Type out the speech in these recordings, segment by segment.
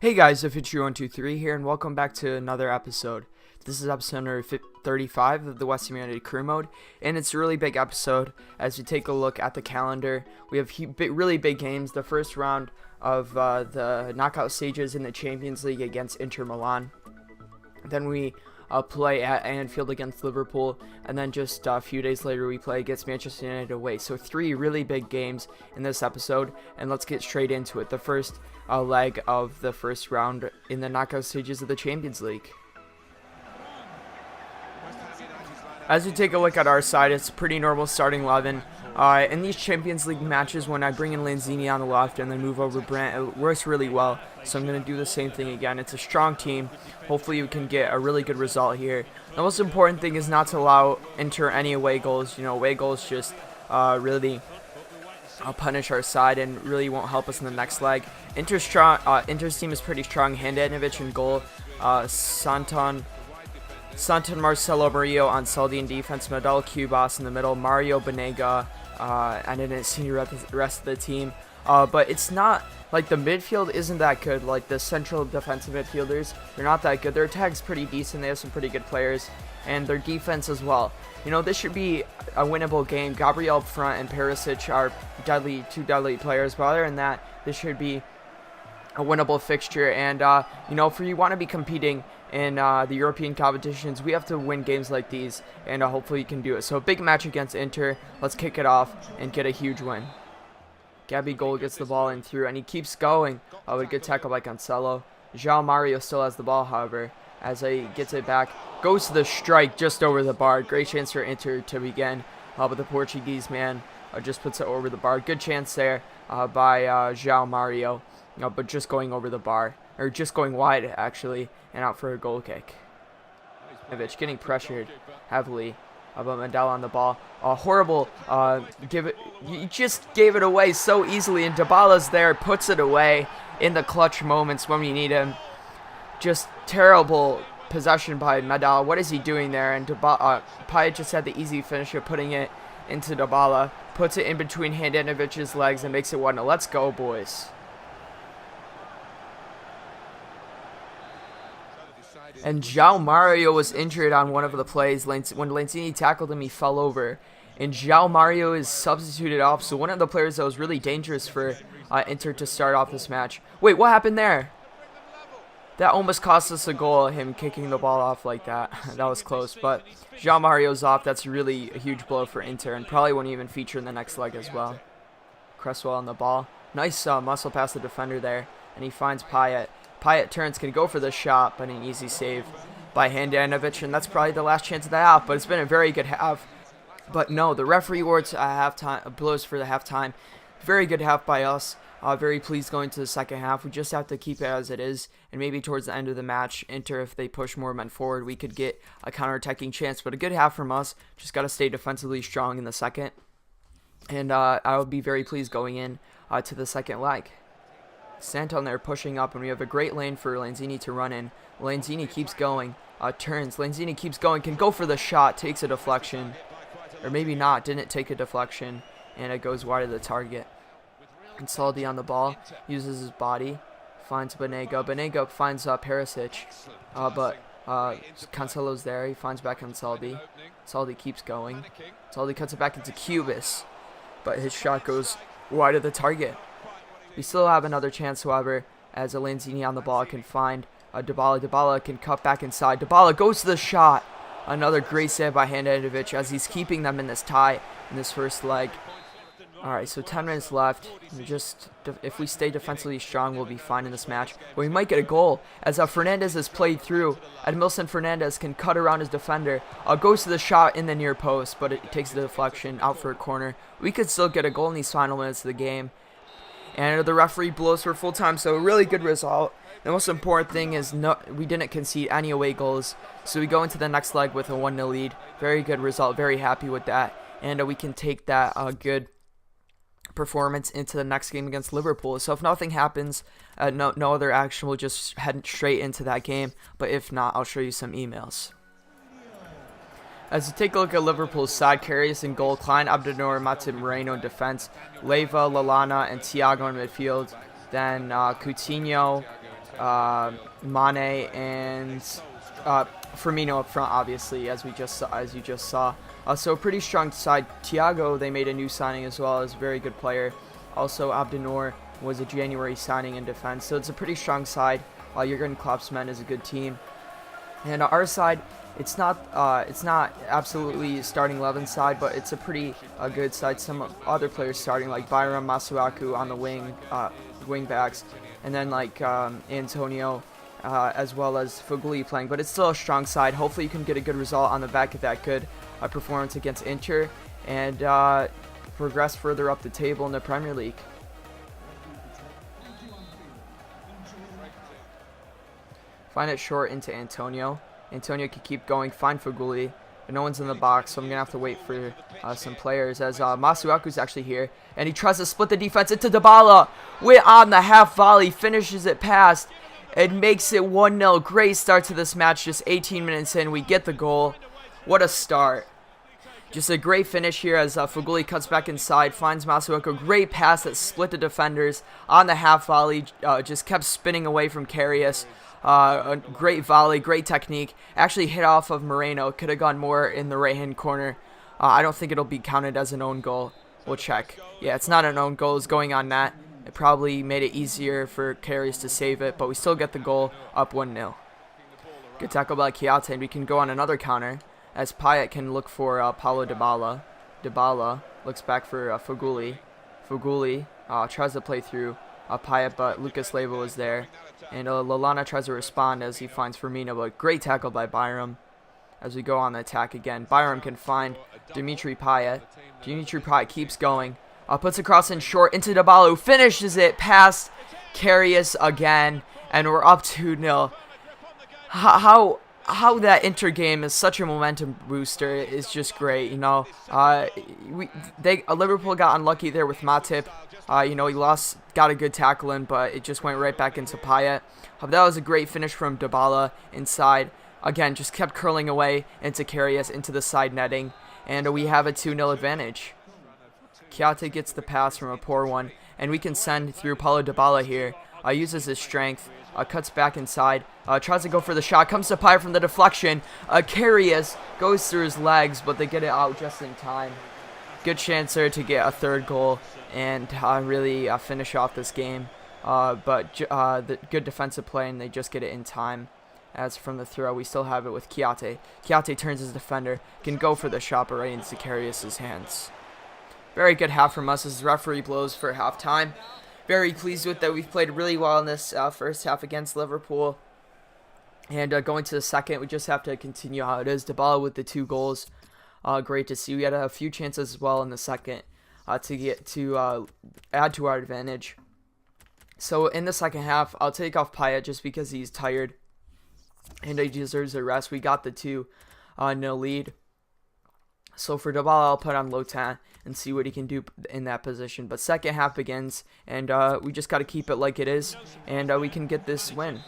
Hey guys, if it's you123 here, and welcome back to another episode. This is episode number 35 of the West Ham United Career Mode, and it's a really big episode as we take a look at the calendar. We have really big games. The first round of the knockout stages in the Champions League against Inter Milan. Then we play at Anfield against Liverpool, and then just a few days later we play against Manchester United away. So 3 really big games in this episode, and let's get straight into it. The first leg of the first round in the knockout stages of the Champions League. As we take a look at our side, it's pretty normal starting 11. In these Champions League matches, when I bring in Lanzini on the left and then move over Brandt, it works really well. So I'm going to do the same thing again. It's a strong team. Hopefully you can get a really good result here. The most important thing is not to allow Inter any away goals. You know, away goals just really punish our side and really won't help us in the next leg. Inter's team is pretty strong. Handanovic in goal. Santon, Marcelo Murillo on Saldi in defense, Medel Cubas in the middle, Mario Banega, and I didn't see the rest of the team. But it's not like the midfield isn't that good. Like the central defensive midfielders, they're not that good. Their attack's pretty decent. They have some pretty good players, and their defense as well. You know, this should be a winnable game. Gabriel up front and Perisic are two deadly players. But other than that, this should be a winnable fixture. And you know, if you want to be competing in the European competitions, we have to win games like these, and hopefully you can do it. So a big match against Inter. Let's kick it off and get a huge win. Gabigol gets the ball in through, and he keeps going with a good tackle by Cancelo. João Mario still has the ball, however, as he gets it back. Goes to the strike just over the bar. Great chance for Inter to begin, but the Portuguese man just puts it over the bar. Good chance there by João Mario, but just going over the bar, or just going wide actually, and out for a goal kick. Getting pressured heavily, but Medel on the ball. Horrible, you just gave it away so easily, and Dybala's there, puts it away in the clutch moments when we need him. Just terrible possession by Medel. What is he doing there? And Payet just had the easy finish of putting it into Dybala, puts it in between Handanovic's legs and makes it 1-0. Let's go, boys. And João Mario was injured on one of the plays. When Lanzini tackled him, he fell over. And João Mario is substituted off. So one of the players that was really dangerous for Inter to start off this match. Wait, what happened there? That almost cost us a goal, him kicking the ball off like that. That was close. But João Mario's off. That's really a huge blow for Inter, and probably won't even feature in the next leg as well. Cresswell on the ball. Nice muscle past the defender there. And he finds Payet. Payet turns, can go for the shot, but an easy save by Handanovic, and that's probably the last chance of the half, but it's been a very good half. But no, the referee awards blows for the halftime. Very good half by us. Very pleased going to the second half. We just have to keep it as it is, and maybe towards the end of the match, Inter, if they push more men forward, we could get a counter-attacking chance. But a good half from us. Just got to stay defensively strong in the second, and I would be very pleased going in to the second leg. Santon there pushing up, and we have a great lane for Lanzini to run in. Lanzini keeps going, turns. Lanzini keeps going, can go for the shot, takes a deflection. Or maybe not, didn't take a deflection, and it goes wide of the target. And Saldi on the ball, uses his body, finds Banega. Banega finds Perisic, but Cancelo's there. He finds back on Saldi. Saldi keeps going. Saldi cuts it back into Cubas, but his shot goes wide of the target. We still have another chance, however, as Lanzini on the ball can find Dybala. Dybala can cut back inside. Dybala goes to the shot. Another great save by Handanovic as he's keeping them in this tie in this first leg. Alright, so 10 minutes left. If we stay defensively strong, we'll be fine in this match. But we might get a goal as Fernandez has played through. Edmilson Fernandez can cut around his defender. Goes to the shot in the near post, but it takes the deflection out for a corner. We could still get a goal in these final minutes of the game. And the referee blows for full time, so a really good result. The most important thing is we didn't concede any away goals, so we go into the next leg with a 1-0 lead. Very good result, very happy with that. And we can take that good performance into the next game against Liverpool. So if nothing happens, no other action, we'll just head straight into that game. But if not, I'll show you some emails. As you take a look at Liverpool's side, Karius in goal, Klein, Abdenor, Matip Moreno in defense, Leva, Lallana, and Thiago in midfield. Then Coutinho, Mane and Firmino up front, obviously, as you just saw. So a pretty strong side. Thiago, they made a new signing as well, as a very good player. Also, Abdenor was a January signing in defense, so it's a pretty strong side. Jurgen Klopp's men is a good team, and our side, it's not absolutely starting 11 side, but it's a pretty good side. Some other players starting, like Byram, Masuaku on the wing backs, and then like Antonio, as well as Fuguli playing. But it's still a strong side. Hopefully you can get a good result on the back of that good performance against Inter, and progress further up the table in the Premier League. Find it short into Antonio. Antonio can keep going, find Fuguli, but no one's in the box, so I'm going to have to wait for some players, as Masuaku's actually here, and he tries to split the defense into Dybala. Went on the half volley, finishes it past, and makes it 1-0. Great start to this match, just 18 minutes in, we get the goal. What a start. Just a great finish here as Fuguli cuts back inside, finds Masuaku. Great pass that split the defenders on the half volley, just kept spinning away from Karius. A great volley, great technique. Actually hit off of Moreno. Could have gone more in the right-hand corner. I don't think it'll be counted as an own goal. We'll check. Yeah, it's not an own goal. It's going on net. It probably made it easier for Karius to save it, but we still get the goal, up 1-0. Good tackle by Chiate, and we can go on another counter, as Payet can look for Paulo Dybala. Dybala looks back for Fuguli. Fuguli tries to play through Payet, but Lucas Leiva is there. And Lallana tries to respond as he finds Firmino, but great tackle by Byram as we go on the attack again. Byram can find Dimitri Payet. Dimitri Payet keeps going. Puts a cross in short into Dybala, who finishes it past Karius again. And we're up 2-0. How that Inter game is such a momentum booster is just great, you know. Liverpool got unlucky there with Matip. He got a good tackle in, but it just went right back into Payet. That was a great finish from Dybala inside. Again, just kept curling away into Karius, into the side netting, and we have a 2-0 advantage. Chiate gets the pass from a poor one, and we can send through Paulo Dybala here. Uses his strength, cuts back inside, tries to go for the shot, comes to Payet from the deflection. Karius goes through his legs, but they get it out just in time. Good chance there to get a third goal and really finish off this game. But the good defensive play, and they just get it in time. As from the throw, we still have it with Chiate. Chiate turns his defender, can go for the shot, but right into Karius' hands. Very good half from us as the referee blows for halftime. Very pleased with that. We've played really well in this first half against Liverpool. And going to the second, we just have to continue how it is. Dybala with the 2 goals. Great to see. We had a few chances as well in the second to add to our advantage. So in the second half, I'll take off Payet just because he's tired and he deserves a rest. We got the 2-0 lead. So for Dybala, I'll put on Lotin and see what he can do in that position. But second half begins, and we just got to keep it like it is, and we can get this win.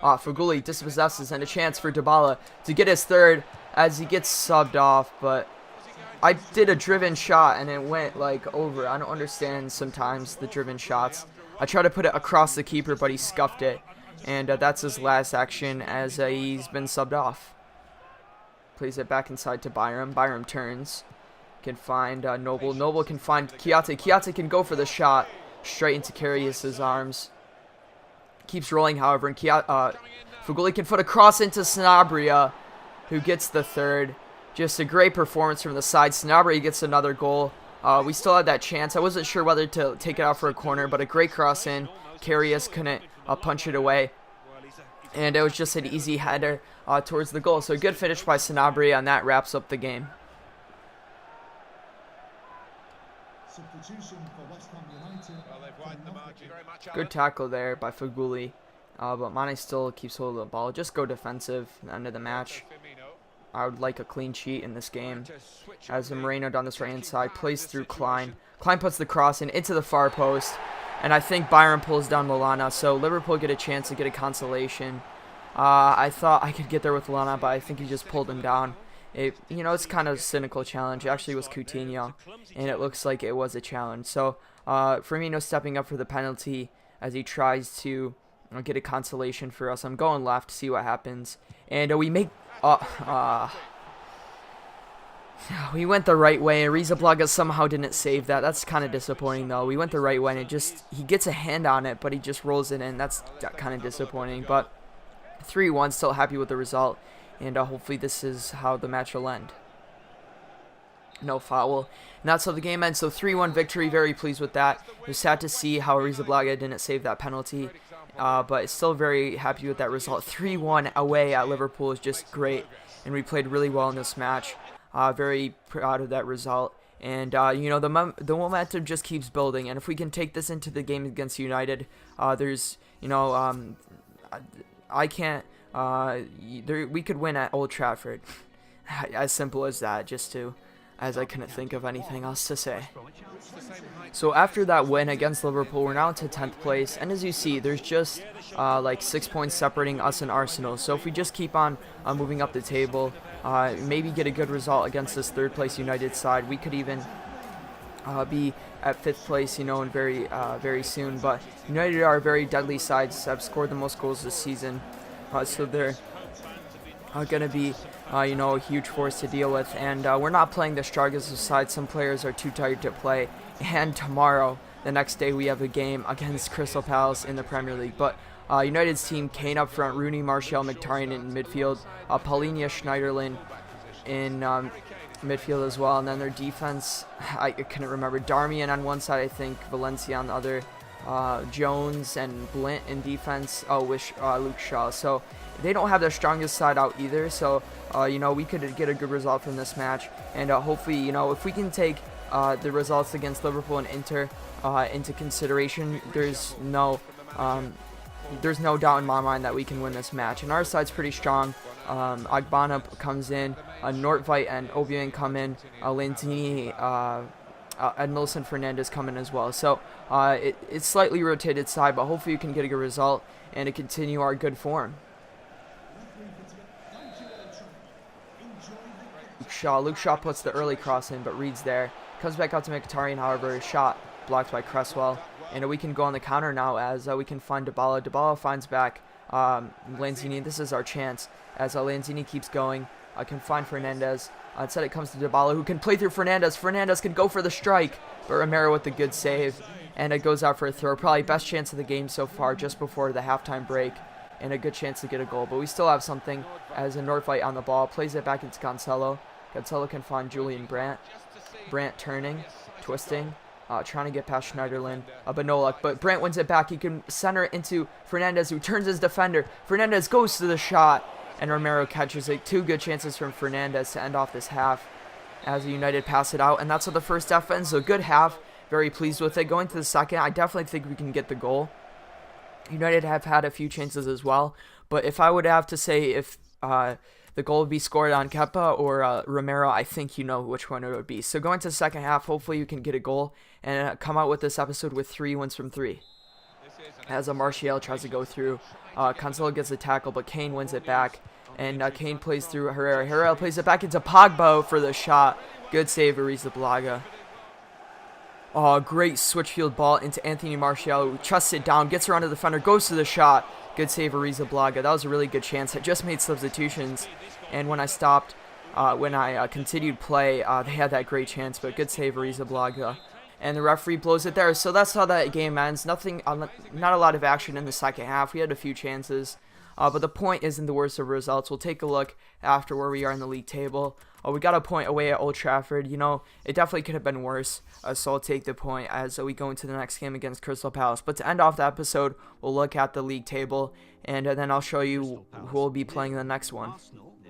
Fuguli dispossesses, and a chance for Dybala to get his third as he gets subbed off. But I did a driven shot, and it went like over. I don't understand sometimes the driven shots. I tried to put it across the keeper, but he scuffed it. And that's his last action as he's been subbed off. Plays it back inside to Byram. Byram turns. Can find Noble. Noble can find Chiate. Chiate can go for the shot straight into Karius' arms. Keeps rolling, however, and Fuguli can put a cross into Sanabria, who gets the third. Just a great performance from the side. Sanabria gets another goal. We still had that chance. I wasn't sure whether to take it out for a corner, but a great cross in. Karius couldn't punch it away. And it was just an easy header towards the goal. So a good finish by Sanabria, and that wraps up the game. Good tackle there by Fuguli. But Mane still keeps holding the ball. Just go defensive at the end of the match. I would like a clean sheet in this game. As Moreno down this right-hand side, plays through Klein. Klein puts the cross in into the far post. And I think Byron pulls down Lallana, so Liverpool get a chance to get a consolation. I thought I could get there with Lallana, but I think he just pulled him down. It's kind of a cynical challenge. It actually was Coutinho, and it looks like it was a challenge. So Firmino stepping up for the penalty as he tries to get a consolation for us. I'm going left to see what happens. And we make... we went the right way. Arrizabalaga somehow didn't save that. That's kind of disappointing, though. We went the right way, and he gets a hand on it, but he just rolls it in. That's kind of disappointing. But 3-1, still happy with the result. And hopefully this is how the match will end. No foul. And that's how the game ends. So 3-1 victory. Very pleased with that. It was sad to see how Arrizabalaga didn't save that penalty. But still very happy with that result. 3-1 away at Liverpool is just great. And we played really well in this match. Very proud of that result. And, the momentum just keeps building. And if we can take this into the game against United, we could win at Old Trafford. As simple as that, as I couldn't think of anything else to say. So after that win against Liverpool, we're now into 10th place, and as you see, there's just like 6 points separating us and Arsenal. So if we just keep on moving up the table, maybe get a good result against this 3rd place United side, we could even be at 5th place, in very soon. But United are a very deadly side, have scored the most goals this season, so they're going to be a huge force to deal with. And we're not playing the strongest side. Some players are too tired to play. And tomorrow, the next day, we have a game against Crystal Palace in the Premier League. But United's team, Kane up front, Rooney, Martial, Mkhitaryan in midfield, Paulinho, Schneiderlin in midfield as well. And then their defense, I couldn't remember. Darmian on one side, I think. Valencia on the other. Jones and Blint in defense. With Luke Shaw. So they don't have their strongest side out either. So, we could get a good result from this match. And hopefully, if we can take the results against Liverpool and Inter into consideration, there's no doubt in my mind that we can win this match. And our side's pretty strong. Agbana comes in, Nordtveit and Obiang come in, Lanzini, Edmilson Fernandez come in as well. So it's slightly rotated side, but hopefully you can get a good result and to continue our good form. Luke Shaw puts the early cross in, but reads there. Comes back out to Mkhitaryan, however, shot blocked by Cresswell. And we can go on the counter now as we can find Dybala. Dybala finds back Lanzini. This is our chance as Lanzini keeps going. Can find Fernandez. Instead it comes to Dybala, who can play through Fernandez. Fernandez can go for the strike, but Romero with the good save. And it goes out for a throw. Probably best chance of the game so far, just before the halftime break. And a good chance to get a goal. But we still have something as a Nordtveit on the ball. Plays it back into Cancelo. Cancelo can find Julian Brandt. Brandt turning, twisting, trying to get past Schneiderlin, but no luck. But Brandt wins it back. He can center it into Fernandez, who turns his defender. Fernandez goes to the shot, and Romero catches it. 2 good chances from Fernandez to end off this half as United pass it out. And that's how the first half ends. So good half. Very pleased with it. Going to the second, I definitely think we can get the goal. United have had a few chances as well. But if I would have to say if the goal would be scored on Kepa or Romero, I think you know which one it would be. So going to the second half, hopefully you can get a goal and come out with this episode with 3 wins from 3. As Martial tries to go through, Cancelo gets a tackle, but Kane wins it back. And Kane plays through Herrera. Herrera plays it back into Pogba for the shot. Good save, Arrizabalaga. Oh, great switchfield ball into Anthony Martial, who trusts it down, gets around to the defender, goes to the shot. Good save, Arrizabalaga. That was a really good chance. I just made substitutions, and when I stopped, continued play, they had that great chance, but good save, Arrizabalaga. And the referee blows it there. So that's how that game ends. Not a lot of action in the second half. We had a few chances, but the point isn't the worst of results. We'll take a look after where we are in the league table. We got a point away at Old Trafford. It definitely could have been worse, so I'll take the point as we go into the next game against Crystal Palace. But to end off the episode, we'll look at the league table, and then I'll show you who will be playing in the next one.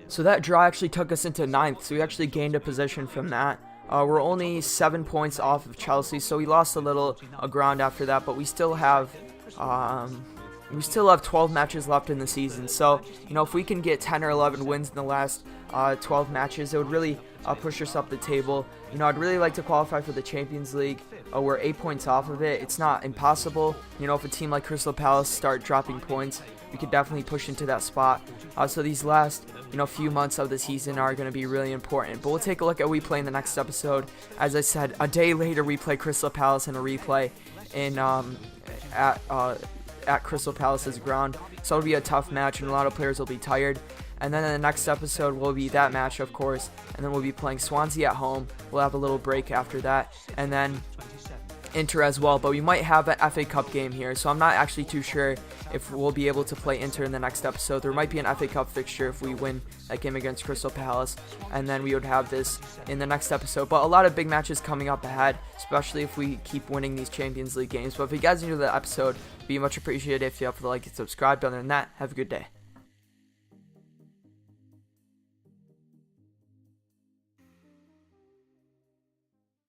So that draw actually took us into 9th, so we actually gained a position from that. We're only 7 points off of Chelsea, so we lost a little ground after that, but we still have 12 matches left in the season. So, if we can get 10 or 11 wins in the last 12 matches, it would really push us up the table. I'd really like to qualify for the Champions League. We're 8 points off of it. It's not impossible. If a team like Crystal Palace start dropping points, we could definitely push into that spot. So these last few months of the season are going to be really important. But we'll take a look at what we play in the next episode. As I said, a day later we play Crystal Palace in a replay at Crystal Palace's ground. So it'll be a tough match, and a lot of players will be tired. And then in the next episode will be that match, of course, and then we'll be playing Swansea at home. We'll have a little break after that, and then Inter as well, but we might have an FA Cup game here, so I'm not actually too sure if we'll be able to play Inter in the next episode. There might be an FA Cup fixture if we win that game against Crystal Palace, and then we would have this in the next episode. But a lot of big matches coming up ahead, especially if we keep winning these Champions League games. But if you guys enjoyed the episode, it'd be much appreciated if you have to like and subscribe. Other than that, have a good day.